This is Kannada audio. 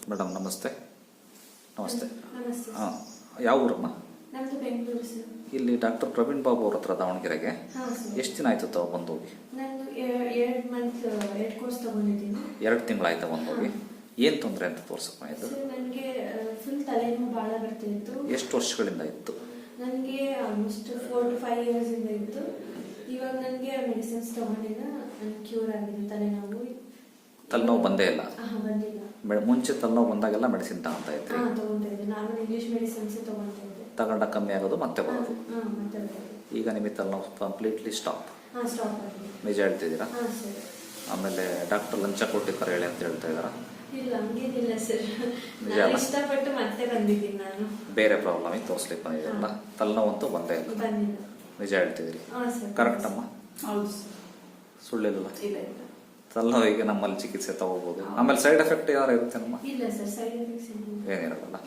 ಮೇಡಮ್ ನಮಸ್ತೆ. ನಮಸ್ತೆ. ನಮಸ್ತೆ. ಹಾಂ, ಯಾವ ಊರಮ್ಮ? ನಮ್ಮದು ಬೆಂಗಳೂರು ಸರ್. ಇಲ್ಲಿ ಡಾಕ್ಟರ್ ಪ್ರವೀಣ್ ಬಾಬು ಅವ್ರ ಹತ್ರ ದಾವಣಗೆರೆಗೆ ಹಾಂ ಸರ್. ಎಷ್ಟು ದಿನ ಆಯ್ತು ತಾವು ಬಂದು ಹೋಗಿ? ನಾನು 2 ಕೋರ್ಸ್ ತಗೊಂಡಿದ್ದೀನಿ. 2 ತಿಂಗಳಾಯ್ತು ಬಂದು ಹೋಗಿ. ಏನು ತೊಂದರೆ ಅಂತ ತೋರ್ಸಪ್ಪ ಇದು? ಸರ್ ನನಗೆ ಫುಲ್ ತಲೆನೋವು ಭಾಳ ಬರ್ತಿತ್ತು. ಎಷ್ಟು ವರ್ಷಗಳಿಂದ ಇತ್ತು? ನನಗೆ ಆಲ್ಮೋಸ್ಟ್ 4 to 5 years ಇಂದ ಇತ್ತು. ಇವಾಗ ನನಗೆ ಮೆಡಿಸಿನ್ಸ್ ತಗೊಂಡಿನ ನನಗೆ ಕ್ಯೂರ್ ಆಗಿದೆ ತಲೆನೋವು. ತಲೆನೋವು ಬಂದೇ ಇಲ್ಲ? ಬಂದಿಲ್ಲ. ಮುಂಚೆ ತಲೆನೋವು ಬಂದಾಗೆಲ್ಲ ಮೆಡಿಸಿನ್ ತಗೊಂತಾ ಇದ್ರಿ? ತಗೊಂತಾ ಇದ್ದೆ. ನಾನು ಇಂಗ್ಲೀಷ್ ಮೆಡಿಸಿನ್ಸ್ ತಗೊಂತಾ ಇದ್ದೆ. ತಗೊಂಡ ಕಮ್ಮಿ ಆಗೋದು ಮತ್ತೆ ಬರೋದು? ಮತ್ತೆ ಬರೋದು. ಈಗ ನಿಮಗೆ ತಲೆನೋವು ಕಂಪ್ಲೀಟ್ಲಿ ಸ್ಟಾಪ್? ಸ್ಟಾಪ್ ಆಗಿದೆ. ನಿಜ ಹೇಳ್ತಿದ್ದೀರಾ? ಸರ್. ಆಮೇಲೆ ಡಾಕ್ಟರ್ ಲಂಚ ಕೊಟ್ಟಿರ್ತಾರೆ ಹೇಳಿ ಅಂತ ಹೇಳ್ತಾ ಇದ್ದಾರಾ? ಇಲ್ಲ, ಹಂಗೇನಿಲ್ಲ ಸರ್. ನಾನು ಇಷ್ಟಪಟ್ಟು ಮತ್ತೆ ಬಂದಿದ್ದೀನಿ. ನಾನು ಬೇರೆ ಪ್ರಾಬ್ಲಮಿಗೆ ತೋರಿಸ್ಲಿಕ್ಕೆ ಬಂದಿದ್ದೀರಲ್ಲ, ತಲೆನೋವು ಅಂತೂ ಬಂದೇ ಇಲ್ಲ? ಬಂದಿಲ್ಲ. ನಿಜ ಹೇಳ್ತಿದ್ದೀರಿ? ಸರ್. ಕರೆಕ್ಟ್ ಅಮ್ಮ? ಹೌದು. ಸುಳ್ಳಿಲ್ಲ? ಇಲ್ಲ ಇಲ್ಲ. ತಲೆನೋವಿಗೆ ನಮ್ಮಲ್ಲಿ ಚಿಕಿತ್ಸೆ ತಗೋಬಹುದು. ಆಮೇಲೆ ಸೈಡ್ ಎಫೆಕ್ಟ್ ಏನಾರು ಇರುತ್ತೆ ನಮ್ಮ? ಇಲ್ಲ ಸರ್, ಸೈಡ್ ಎಫೆಕ್ಟ್ಸ್ ಏನಿರಲ್ಲ.